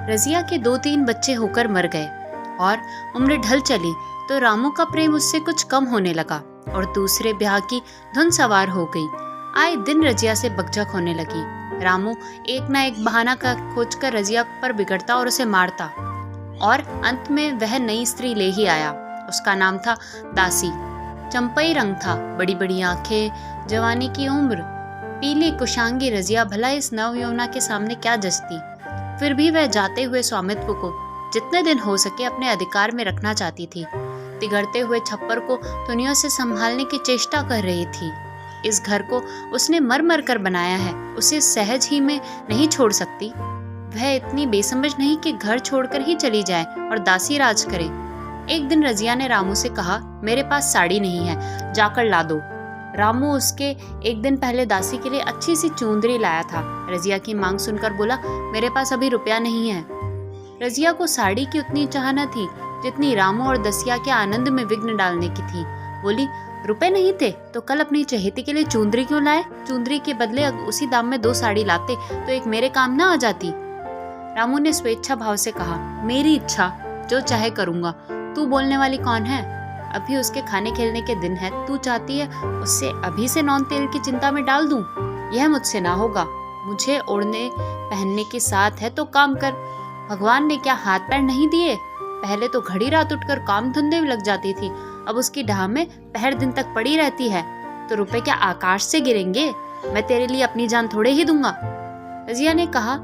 रजिया के 2-3 बच्चे होकर मर गए और उम्र ढल चली तो रामू का प्रेम उससे कुछ कम होने लगा और दूसरे ब्याह की धुन सवार हो गई। आए दिन रजिया से बकझक होने लगी। रामू एक ना एक बहाना का खोजकर रजिया पर बिगड़ता और उसे मारता और अंत में वह नई स्त्री ले ही आया। उसका नाम था दासी। चंपई रंग था, बड़ी बड़ी आंखें, जवानी की उम्र, पीली कुशांगी रजिया भला इस नव यौवना के सामने क्या जचती। फिर भी वह जाते हुए स्वामित्व को जितने दिन हो सके अपने अधिकार में रखना चाहती थी। तिगड़ते हुए छप्पर को दुनिया से संभालने की चेष्टा कर रही थी। इस घर को उसने मर मर कर बनाया है, उसे सहज ही में नहीं छोड़ सकती। वह इतनी बेसमझ नहीं कि घर छोड़कर ही चली जाए और दासी राज करे। एक दिन रजिया ने रामू से कहा, मेरे पास साड़ी नहीं है, जाकर ला दो। रामू उसके एक दिन पहले दासी के लिए अच्छी सी चुंदरी लाया था। रजिया की मांग सुनकर बोला, मेरे पास अभी रुपया नहीं है। रजिया को साड़ी की उतनी चाह न थी जितनी रामू और दसिया के आनंद में विघ्न डालने की थी। बोली, रुपए नहीं थे तो कल अपनी चहेती के लिए चुंदरी क्यों लाए? चुंदरी के बदले उसी दाम में 2 साड़ी लाते तो एक मेरे काम ना आ जाती। रामू ने स्वेच्छा भाव से कहा, मेरी इच्छा, जो चाहे करूंगा, तू बोलने वाली कौन है? अभी उसके खाने खेलने के दिन है, तू चाहती है उससे अभी से नॉन तेल की चिंता में डाल दूं? यह मुझसे ना होगा। मुझे ओढ़ने पहनने की साथ है तो काम कर। भगवान ने क्या हाथ पैर नहीं दिए? पहले तो घड़ी रात उठकर काम धंधे में लग जाती थी, अब उसकी ढाह में पहर दिन तक पड़ी रहती है। तो रुपए क्या आकाश से गिरेंगे? मैं तेरे लिए अपनी जान थोड़े ही दूंगा। रजिया ने कहा,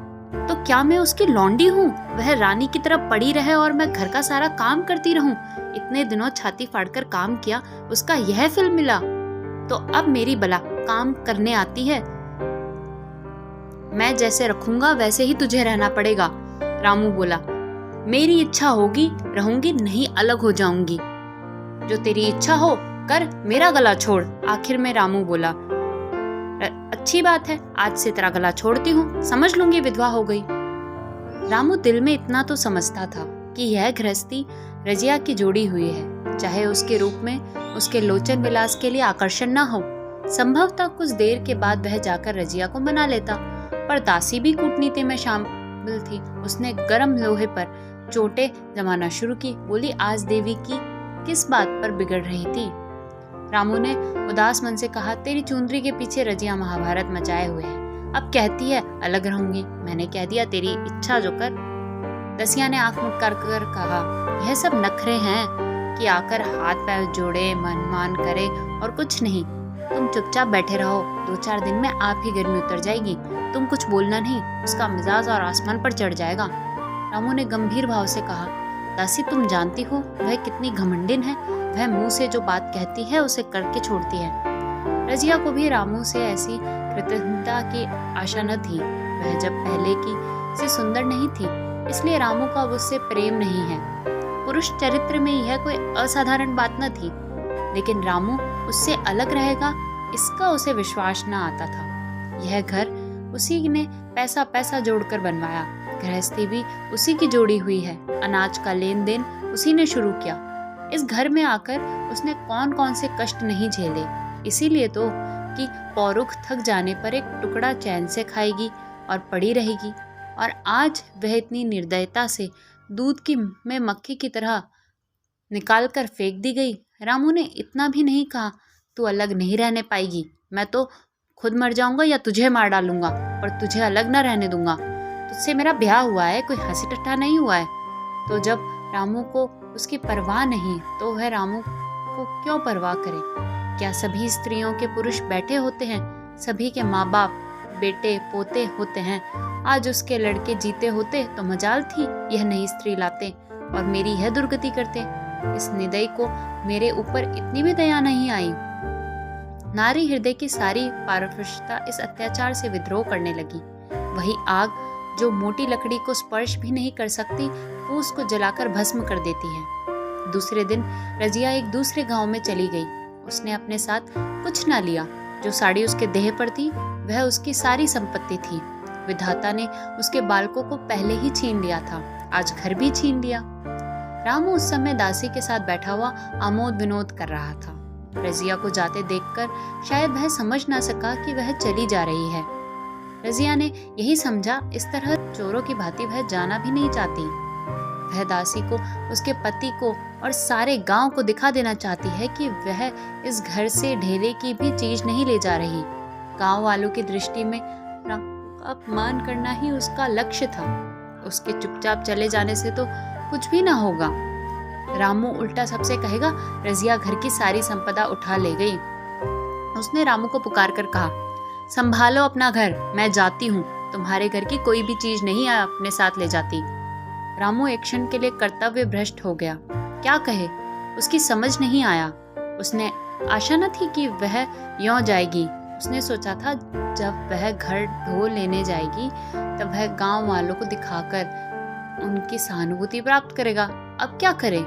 तो क्या मैं उसकी लौंडी हूँ? वह रानी की तरह पड़ी रहे और मैं घर का सारा काम करती रहूं? इतने दिनों छाती फाड़कर काम किया, उसका यह फल मिला। तो अब मेरी बला काम करने आती है। मैं जैसे रखूंगा वैसे ही तुझे रहना पड़ेगा। रामू बोला, मेरी इच्छा होगी रहूंगी, नहीं अलग हो जाऊंगी। जो तेरी इच्छा हो कर, मेरा गला छोड़। आखिर में रामू बोला, अच्छी बात है, आज से तेरा गला छोड़ती हूँ, समझ लूंगी विधवा हो गई। रामू दिल में इतना तो समझता था कि यह गृहस्थी रजिया की जोड़ी हुई है, चाहे उसके रूप में उसके लोचन विलास के लिए आकर्षण न हो। संभवतः कुछ देर के बाद वह जाकर रजिया को मना लेता, पर दासी भी कूटनीति में शामिल थी। उसने गर्म लोहे पर चोटें जमाना शुरू की। बोली, आज देवी की किस बात पर बिगड़ रही थी? रामू ने उदास मन से कहा, तेरी चुंदरी के पीछे रजिया महाभारत मचाए हुए है। अब कहती है अलग रहूंगी। मैंने कह दिया, तेरी इच्छा जो कर। दसिया ने आंख मुट कर कहा, यह सब नखरे हैं कि आकर हाथ पैर जोड़े, मन मान करे और कुछ नहीं। तुम चुपचाप बैठे रहो, 2-4 दिन में आप ही गर्मी उतर जाएगी। तुम कुछ बोलना नहीं, उसका मिजाज और आसमान पर चढ़ जाएगा। रामू ने गंभीर भाव से कहा, दासी तुम जानती हो वह कितनी घमंडिन है। वह मुंह से जो बात कहती है उसे करके छोड़ती है। रजिया को भी रामू से ऐसी कृतज्ञता की आशा न थी। वह जब पहले की से सुंदर नहीं थी, इसलिए रामू का उससे प्रेम नहीं है। पुरुष चरित्र में यह कोई असाधारण बात न थी, लेकिन रामू उससे अलग रहेगा इसका उसे विश्वास न आता था। यह घर उसी ने पैसा पैसा जोड़कर बनवाया, गृहस्थी भी उसी की जोड़ी हुई है, अनाज का लेन देन उसी ने शुरू किया। इस घर में आकर उसने कौन कौन से कष्ट नहीं झेले, इसीलिए तो कि पौरुख थक जाने पर एक टुकड़ा चैन से खाएगी और पड़ी रहेगी। और आज वह इतनी निर्दयता से दूध की में मक्खी की तरह निकाल कर फेंक दी गई। रामू ने इतना भी नहीं कहा, तू अलग नहीं रहने पाएगी, मैं तो खुद मर जाऊंगा या तुझे मार डालूंगा, पर तुझे अलग न रहने दूंगा। तुझसे मेरा ब्याह हुआ है, कोई हंसी टट्टा नहीं हुआ है। तो जब रामू को उसकी परवाह नहीं, तो वह रामू को क्यों परवाह करे? क्या सभी स्त्रियों के पुरुष बैठे होते हैं? सभी के माँ बाप बेटे पोते होते हैं। आज उसके लड़के जीते होते तो मजाल थी यह नई स्त्री लाते और मेरी यह दुर्गति करते। इस निदय को मेरे ऊपर इतनी भी दया नहीं आई। नारी हृदय की सारी पारदर्शिता इस अत्याचार से विद्रोह करने लगी। वही आग जो मोटी लकड़ी को स्पर्श भी नहीं कर सकती, वो उसको जलाकर भस्म कर देती है। दूसरे दिन रजिया एक दूसरे गांव में चली गई। उसने अपने साथ कुछ ना लिया। जो साड़ी उसके देह पर थी वह उसकी सारी संपत्ति थी। विधाता ने उसके बालकों को पहले ही छीन लिया था, आज घर भी छीन लिया। रामू उस समय दासी के साथ बैठा हुआ आमोद विनोद कर रहा था। रजिया को जाते देखकर शायद वह समझ ना सका कि वह चली जा रही है। रजिया ने यही समझा, इस तरह चोरों की भांति वह जाना भी नहीं चाहती। वह दासी को, उसके पति को और सारे गांव को दिखा देना चाहती है कि वह इस घर से ढेले की भी चीज नहीं ले जा रही। गांव वालों की दृष्टि में अपमान करना ही उसका लक्ष्य था। उसके चुपचाप चले जाने से तो कुछ भी ना होगा। रामू उल्टा सबसे कहेगा, रजिया घर की सारी संपदा उठा ले गई। उसने रामू को पुकार कर कहा, संभालो अपना घर, मैं जाती हूँ। तुम्हारे घर की कोई भी चीज नहीं अपने साथ ले जाती। रामू एक क्षण के लिए कर्तव्य भ्रष्ट हो गया। क्या कहे, उसकी समझ नहीं आया। उसने आशा न थी कि वह यों जाएगी। उसने सोचा था जब वह घर ढो लेने जाएगी तब वह गांव वालों को दिखाकर उनकी सहानुभूति प्राप्त करेगा। अब क्या करे?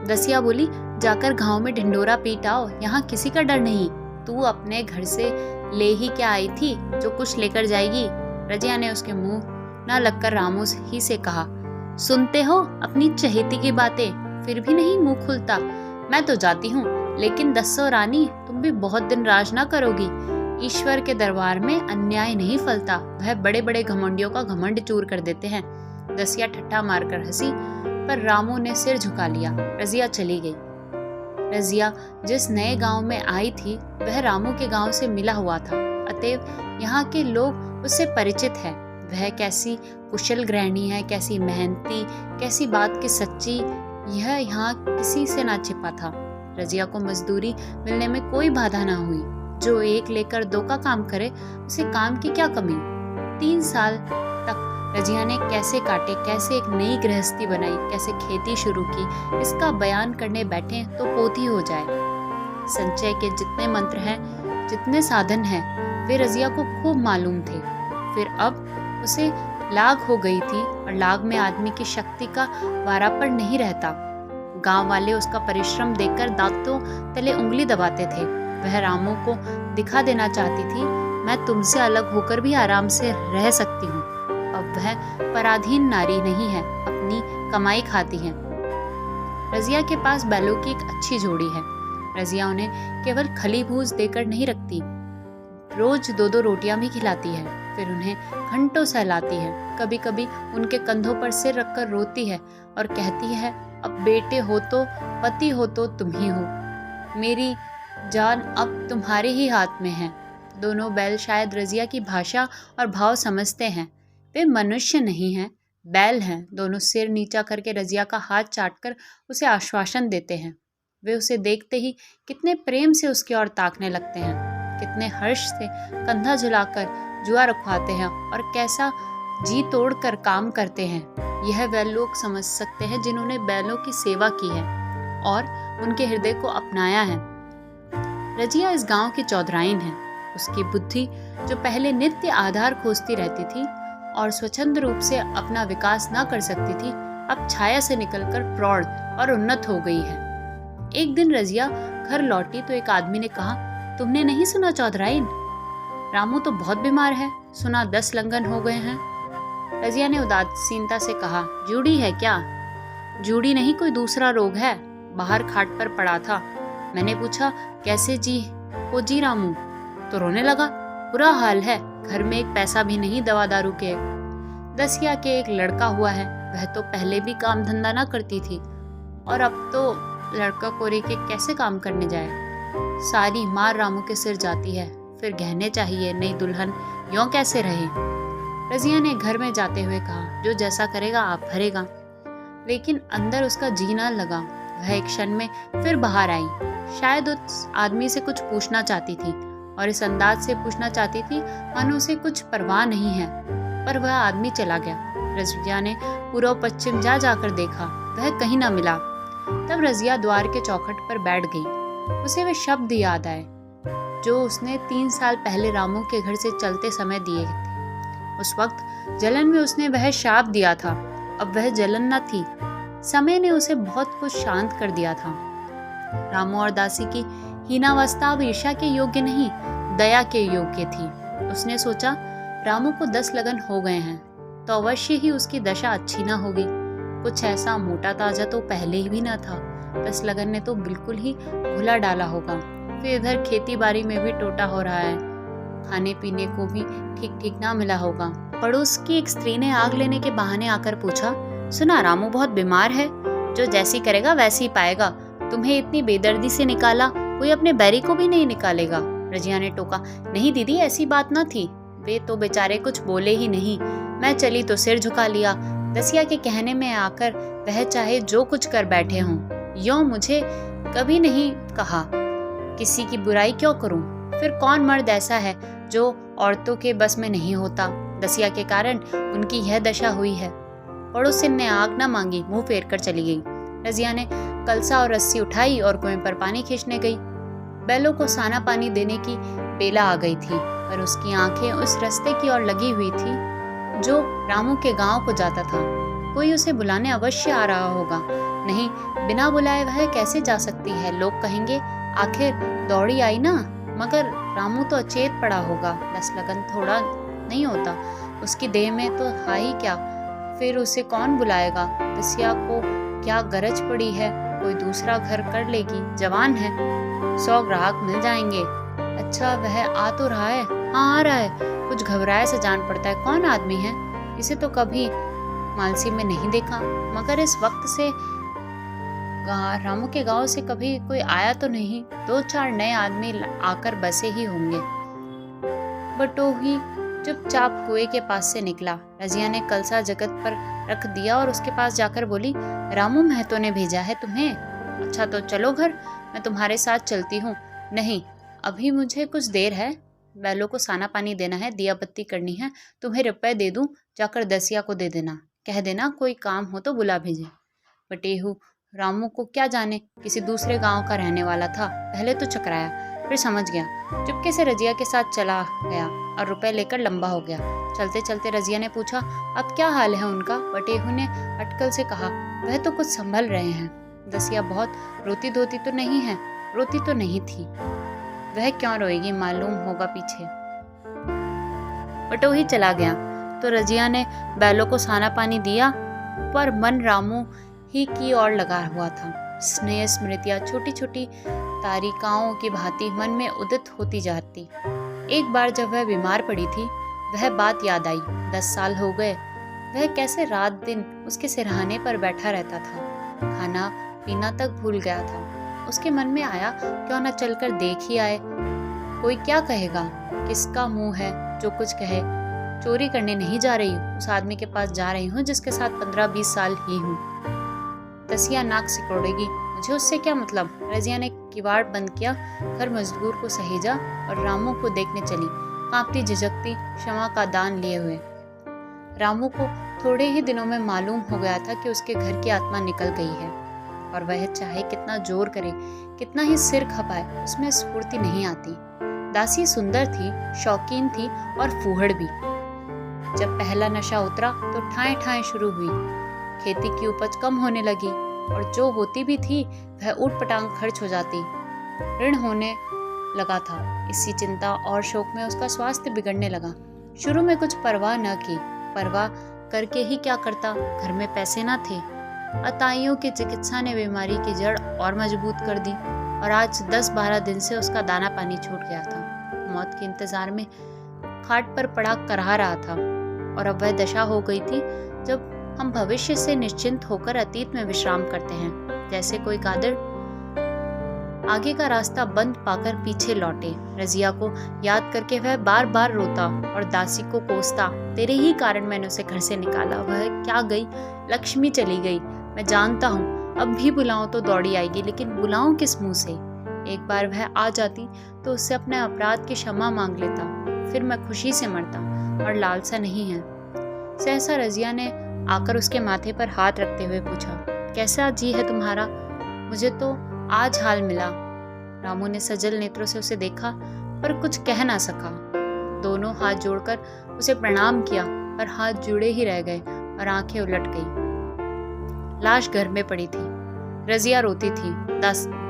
दसिया बोली, जाकर गांव में ढिंडोरा पीट आओ, यहाँ किसी का डर नहीं। तू अपने घर से ले ही क्या आई थी, जो कुछ लेकर जाएगी। रजिया ने उसके मुंह न लगकर रामू ही से कहा, सुनते हो अपनी चहेती की बातें, फिर भी नहीं मुंह खुलता। मैं तो जाती हूँ, लेकिन दस्सो रानी, तुम भी बहुत दिन राज ना करोगी। ईश्वर के दरबार में अन्याय नहीं फलता, वह बड़े बड़े घमंडियों का घमंड चूर कर देते हैं। दसिया ठट्ठा मारकर हंसी, पर रामू ने सिर झुका लिया। रजिया चली गई। रजिया जिस नए गांव में आई थी वह रामू के गांव से मिला हुआ था, अतएव यहाँ के लोग उससे परिचित है। वह कैसी कुशल गृहिणी है, कैसी मेहनती, कैसी बात की सच्ची, यह यहाँ किसी से ना छिपा था। रजिया को मजदूरी मिलने में कोई बाधा ना हुई। जो एक लेकर दो का काम करे, उसे काम की क्या कमी। 3 साल तक रजिया ने कैसे काटे, कैसे एक नई गृहस्थी बनाई, कैसे खेती शुरू की, इसका बयान करने बैठे तो पोथी हो जाए। संचय के जितने मंत्र हैं, जितने साधन हैं, वे रजिया को खूब मालूम थे। फिर अब उसे लाग हो गई थी, और लाग में आदमी की शक्ति का वारापड़ नहीं रहता। गांव वाले उसका परिश्रम देखकर दांतों तले उंगली दबाते थे। वह रामू को दिखा देना चाहती थी, मैं तुमसे अलग होकर भी आराम से रह सकती हूँ। अब वह पराधीन नारी नहीं है, अपनी कमाई खाती है। रजिया के पास बैलों की एक अच्छी जोड़ी है। रजिया उन्हें केवल खली भूस देकर नहीं रखती, रोज 2-2 रोटियां भी खिलाती है। फिर उन्हें घंटों सहलाती है। कभी कभी उनके कंधों पर सिर रखकर रोती है और कहती है, अब बेटे हो तो, पति हो तो तुम ही हो। मेरी जान अब तुम्हारे ही हाथ में है। दोनों बैल शायद रजिया की भाषा और भाव समझते हैं। वे मनुष्य नहीं हैं, बैल हैं। दोनों सिर नीचा करके रजिया का हाथ चाटकर उसे आश्वासन देते हैं। वे उसे देखते ही कितने प्रेम से उसकी ओर ताकने लगते हैं, कितने हर्ष से कंधा झुलाकर जुआ रखवाते हैं और कैसा जी तोड़कर काम करते हैं। यह वे लोग समझ सकते हैं जिन्होंने बैलों की सेवा की है और उनके हृदय को अपनाया है। रजिया इस गांव की चौधराइन है। उसकी बुद्धि, जो पहले नित्य आधार खोजती रहती थी और स्वच्छंद रूप से अपना विकास न कर सकती थी, अब छाया से निकलकर प्रौढ़ और उन्नत हो गई है। एक दिन रजिया घर लौटी तो एक आदमी ने कहा, तुमने नहीं सुना चौधराइन, रामू तो बहुत बीमार है, सुना 10 लंघन हो गए हैं। रजिया ने उदासीनता से कहा, जूड़ी है क्या? जूड़ी नहीं, कोई दूसरा रोग है, बाहर खाट पर पड़ा था। मैंने पूछा, कैसे जी रामू? तो रोने लगा, बुरा हाल है, घर में एक पैसा भी नहीं दवा दारू के। दसिया के एक लड़का हुआ है, वह तो पहले भी काम धंधा ना करती थी और अब तो लड़का कोरे के कैसे काम करने जाए। सारी मार रामू के सिर जाती है। फिर गहने चाहिए, नई दुल्हन, यों कैसे रहे। रजिया ने घर में जाते हुए कहा, जो जैसा करेगा आप भरेगा। लेकिन अंदर उसका जी ना लगा। वह एक क्षण में फिर बाहर आई। शायद उस आदमी से कुछ पूछना चाहती थी और इस अंदाज से पूछना चाहती थी मानो उसे कुछ परवाह नहीं है, पर वह आदमी चला गया। रजिया ने पूर्व पश्चिम जा जाकर देखा, वह कहीं ना मिला। तब रजिया द्वार के चौखट पर बैठ गई। उसे वे शब्द याद आए जो उसने 3 साल पहले रामू के घर से चलते समय दिए थे। उस वक्त जलन में उसने वह शाप दिया था। अब वह जलन न थी, समय ने उसे बहुत कुछ शांत कर दिया था। रामू और दासी की हीनावस्था अब ईर्ष्या के योग्य नहीं, दया के योग्य थी। उसने सोचा, रामू को 10 लगन हो गए हैं तो अवश्य ही उसकी दशा अच्छी ना होगी। कुछ ऐसा मोटा ताजा तो पहले ही भी न था। 10 लगन ने तो बिल्कुल ही भुला डाला होगा। फिर इधर खेती बाड़ी में भी टोटा हो रहा है। खाने पीने को भी ठीक ठीक ना मिला होगा। पड़ोस की एक स्त्री ने आग लेने के बहाने आकर पूछा, सुना रामू बहुत बीमार है, जो जैसी करेगा वैसी ही पाएगा। तुम्हें इतनी बेदर्दी से निकाला, कोई अपने बैरी को भी नहीं निकालेगा। रजिया ने टोका, नहीं दीदी ऐसी बात न थी, वे तो बेचारे कुछ बोले ही नहीं, मैं चली तो सिर झुका लिया। दसिया के कहने में आकर वह चाहे जो कुछ कर बैठे हों, यों मुझे कभी नहीं कहा, किसी की बुराई क्यों करूं? फिर कौन मर्द ऐसा है जो औरतों के बस में नहीं होता? दसिया के कारण उनकी यह दशा हुई है। पड़ोसिन ने आग न मांगी, मुंह फेर कर चली गई। रजिया ने कलसा और रस्सी उठाई और कुएं पर पानी खींचने गई। बैलों को साना पानी देने की बेला आ गई थी, पर उसकी आंखें उस रास्ते की ओर लगी हुई थी जो रामू के गांव को जाता था। कोई उसे बुलाने अवश्य आ रहा होगा। नहीं, बिना बुलाए वह कैसे जा सकती है? लोग कहेंगे आखिर दौड़ी आई ना। मगर रामू तो अचेत पड़ा होगा, 10 लगन थोड़ा नहीं होता, उसकी देह में तो हा ही क्या। फिर उसे कौन बुलाएगा? दसिया को क्या गरज पड़ी है, कोई दूसरा घर कर लेगी, जवान है, 100 ग्राहक मिल जाएंगे। अच्छा वह आ तो रहा है। हाँ आ रहा है। कुछ घबराए से जान पड़ता है, कौन आदमी है? इसे तो कभी मालसी में नहीं देखा, मगर इस वक्त से रामू के गांव से कभी कोई आया तो नहीं। 2-4 नए आदमी आकर बसे ही होंगे। बटोही चुपचाप कुएं के पास से निकला। रजिया ने कलसा जगत पर रख दिया और उसके पास जाकर बोली, रामू महतो ने भेजा है तुम्हें? अच्छा तो चलो घर, मैं तुम्हारे साथ चलती हूँ। नहीं, अभी मुझे कुछ देर है, बैलों को साना पानी देना है, दिया बत्ती करनी है। तुम्हें रुपए दे दूं, जाकर दसिया को दे देना, कह देना कोई काम हो तो बुला भेजे। बटेहू रामू को क्या जाने, किसी दूसरे गांव का रहने वाला था। पहले तो चकराया, फिर समझ गया। चुपके से रजिया के साथ चला गया और रुपए लेकर लंबा हो गया। चलते चलते रजिया ने पूछा, अब क्या हाल है उनका? बटेहू ने अटकल से कहा, वह तो कुछ संभल रहे हैं। दसिया बहुत रोती धोती तो नहीं है? रोती तो नहीं थी, वह क्यों रोएगी, मालूम होगा पीछे। बटोही चला गया तो रजिया ने बैलों को साना पानी दिया, पर मन रामू ही की ओर लगा हुआ था। स्नेह स्मृतियां छोटी छोटी तारिकाओं की भांति मन में उदित होती जाती। एक बार जब वह बीमार पड़ी थी, वह बात याद आई। 10 साल हो गए, वह कैसे रात दिन उसके सिरहाने पर बैठा रहता था, खाना पीना तक भूल गया था। उसके मन में आया, क्यों न चलकर देख ही आए, कोई क्या कहेगा, किसका मुंह है जो कुछ कहे। चोरी करने नहीं जा रही हूँ, उस आदमी के पास जा रही हूँ जिसके साथ 15-20 साल ही हूँ। दसिया नाक सिकोड़ेगी, मुझे उससे क्या मतलब। रजिया ने किवाड़ बंद किया, घर मजदूर को सहेजा और रामू को देखने चली, कांपती झिझकती, क्षमा का दान लिए हुए। रामू को थोड़े ही दिनों में मालूम हो गया था कि उसके घर की आत्मा निकल गई है, और वह चाहे कितना जोर करे, कितना ही सिर खपाए, उसमें स्फूर्ति नहीं आती। दासी सुंदर थी, शौकीन थी और फूहड़ भी। जब पहला नशा उतरा तो ठाएं ठाएं शुरू हुई। खेती की उपज कम होने लगी और जो होती भी थी वह ऊट-पटांग खर्च हो जाती। ऋण होने लगा था। इसी चिंता और शोक में उसका स्वास्थ्य बिगड़ने लगा। शुरू में कुछ परवाह न की, परवाह करके ही क्या करता, घर में पैसे न थे। अताइयों की चिकित्सा ने बीमारी की जड़ और मजबूत कर दी और आज 10-12 दिन से उसका दाना पानी छूट गया था। मौत के इंतजार में खाट पर पड़ा करहा रहा था और अब वह दशा हो गई थी जब हम भविष्य से निश्चिंत होकर अतीत में विश्राम करते हैं। जैसे कोई कादिर आगे का रास्ता बंद पाकर पीछे लौटे। रजिया को याद करके वह बार बार रोता और दासी को कोसता, तेरे ही कारण मैंने उसे घर से निकाला। वह क्या गई, लक्ष्मी चली गई, मैं जानता हूँ। अब भी बुलाऊं तो दौड़ी आएगी, लेकिन बुलाऊं किस मुंह से? एक बार वह आ जाती तो उससे अपने अपराध की क्षमा मांग लेता, फिर मैं खुशी से मरता, और लालसा नहीं है। सहसा रजिया ने आकर उसके माथे पर हाथ रखते हुए पूछा, कैसा जी है तुम्हारा? मुझे तो आज हाल मिला। रामू ने सजल नेत्रों से उसे देखा पर कुछ कह ना सका। दोनों हाथ जोड़कर उसे प्रणाम किया, पर हाथ जुड़े ही रह गए और आंखें उलट गई। लाश घर में पड़ी थी। रजिया रोती थी,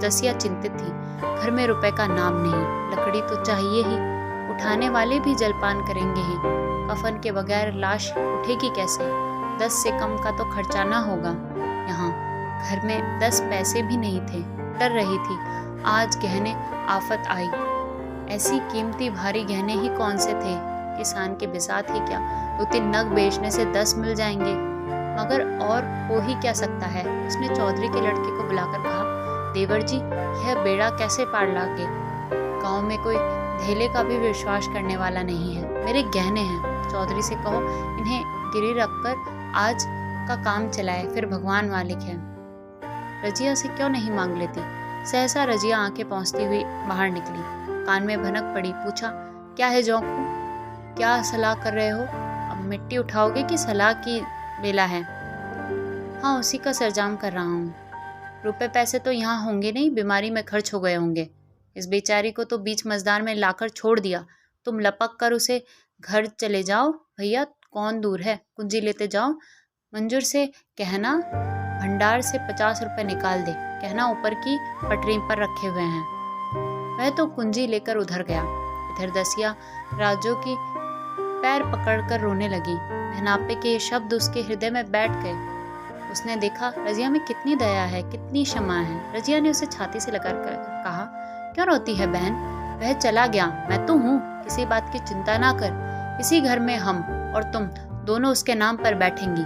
दसिया चिंतित थी। घर में रुपए का नाम नहीं, लकड़ी तो चाहिए ही, उठाने वाले भी जलपान करेंगे ही। कफन के बगैर लाश उठेगी कैसे? 10 से कम का तो खर्चा ना होगा। यहाँ घर में 10 पैसे भी नहीं थे। डर रही थी, आज गहने आफत आई। ऐसी कीमती भारी गहने ही कौन से थे, किसान के बिसात ही क्या, 2-3 नग बेचने से 10 मिल जाएंगे, मगर और हो ही क्या सकता है। उसने चौधरी के लड़के को बुलाकर कहा, देवर जी, यह बेड़ा कैसे पार लागे? गांव में कोई धेले का भी विश्वास करने वाला नहीं है। मेरे गहने हैं, चौधरी से कहो इन्हें गिरी रखकर आज का काम चलाए, फिर भगवान मालिक है। रजिया से क्यों नहीं मांग लेती? सहसा रजिया आंखें पहुंचती हुई बाहर निकली, कान में भनक पड़ी, पूछा, क्या है जोंकू, क्या सलाह कर रहे हो? अब मिट्टी उठाओगे कि सलाह की बेला है? हाँ, उसी का सरंजाम कर रहा हूँ। रुपए पैसे तो यहाँ होंगे नहीं, बीमारी में खर्च हो गए होंगे। इस बेचारी को तो बीच मझदार में लाकर छोड़ दिया, तुम लपक कर उसे घर चले जाओ। भैया कौन दूर है, कुंजी लेते जाओ, मंजूर से कहना भंडार से 50 रुपए निकाल दे, कहना ऊपर की पटरी पर रखे हुए हैं। वह तो कुंजी लेकर उधर गया। इधर दसिया राजू की पैर पकड़कर रोने लगी। बहनापे के शब्द उसके हृदय में बैठ गए। उसने देखा रजिया में कितनी दया है, कितनी क्षमा है। रजिया ने उसे छाती से लगाकर कहा, क्यों रोती है बहन? वह चला गया, मैं तो हूँ, किसी बात की चिंता ना कर। इसी घर में हम और तुम दोनों उसके नाम पर बैठेंगी।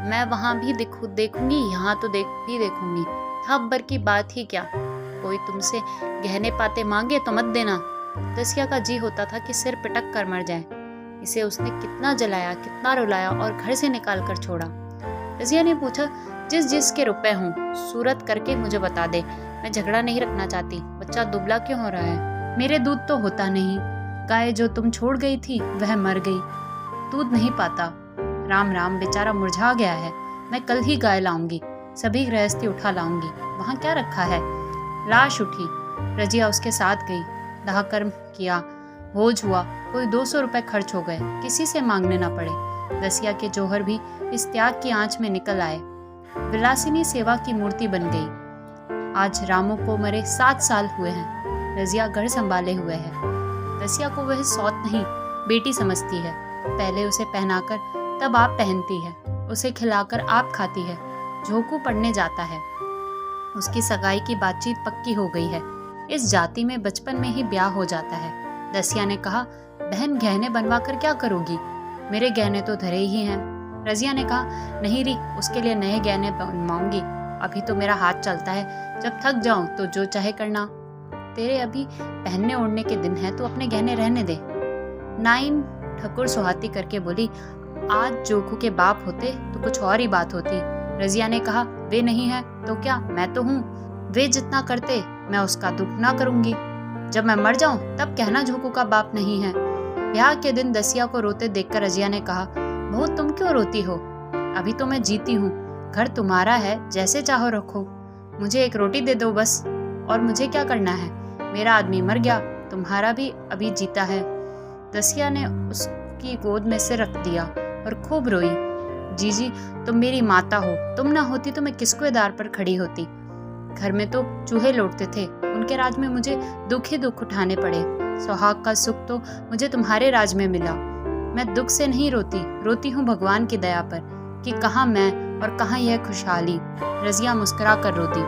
मैं वहाँ भी देखूंगी, यहाँ तो देखूंगी। हब्बर की बात ही क्या, कोई तुमसे गहने पाते मांगे तो मत देना। दसिया का जी होता था कि सिर पिटक कर मर जाए। इसे उसने कितना जलाया, कितना रुलाया और घर से निकाल कर छोड़ा। रजिया ने पूछा, जिस के रुपए हों सूरत करके मुझे बता दे, मैं झगड़ा नहीं रखना चाहती। बच्चा दुबला क्यों हो रहा है? मेरे दूध तो होता नहीं, गाय जो तुम छोड़ गई थी वह मर गई, दूध नहीं पाता। राम राम, बेचारा मुरझा गया है। मैं कल ही गाय लाऊंगी, सभी गृहस्थी उठा लाऊंगी। वहाँ क्या रखा है? लाश उठी। रजिया उसके साथ गई, दाह कर्म किया, भोज हुआ, कोई 200 रुपए खर्च हो गए, किसी से मांगने ना पड़े। दसिया के जौहर भी इस त्याग की आंच में निकल आए, विलासिनी सेवा की मूर्ति बन गई। आज रामू को मरे 7 साल हुए हैं। रजिया घर संभाले हुए है। दसिया को वह सौत नहीं, बेटी समझती है। पहले उसे पहनाकर तब आप पहनती है, उसे खिलाकर आप खाती है। झोंकू पढ़ने जाता है, उसकी सगाई की बातचीत पक्की हो गई है। इस जाति में बचपन में ही ब्याह हो जाता है। दसिया ने कहा, बहन गहने बनवा कर क्या करोगी? मेरे गहने तो धरे ही हैं। रजिया ने कहा, नहीं री, उसके लिए नए गहने बनवाऊंगी। अभी तो मेरा हाथ चलता है, जब थक जाऊं तो जो चाहे करना। तेरे अभी पहनने ओढ़ने के दिन है तो अपने गहने रहने दे। नाइन ठकुर सुहाती करके बोली, आज जोखू के बाप होते तो कुछ और ही बात होती। रजिया ने कहा, वे नहीं है तो क्या, मैं तो हूँ। वे जितना करते मैं उसका दुख ना करूंगी। जब मैं मर जाऊं तब कहना जोखू का बाप नहीं है। ब्याह के दिन दसिया को रोते देखकर रजिया ने कहा, बहू तुम क्यों रोती हो? अभी तो मैं जीती हूँ, घर तुम्हारा है, जैसे चाहो रखो। मुझे एक रोटी दे दो बस, और मुझे क्या करना है? मेरा आदमी मर गया, तुम्हारा भी अभी जीता है। दसिया ने उसकी गोद में से रख दिया और खूब रोई। जीजी तुम मेरी माता हो, तुम ना होती तो मैं किसके द्वार पर खड़ी होती। घर में तो चूहे लौटते थे, उनके राज में मुझे दुख ही दुख उठाने पड़े। सुहाग का सुख तो मुझे तुम्हारे राज में मिला। मैं दुख से नहीं रोती, रोती हूँ भगवान की दया पर कि कहाँ मैं और कहाँ यह खुशहाली। रजिया मुस्कुरा कर रोती।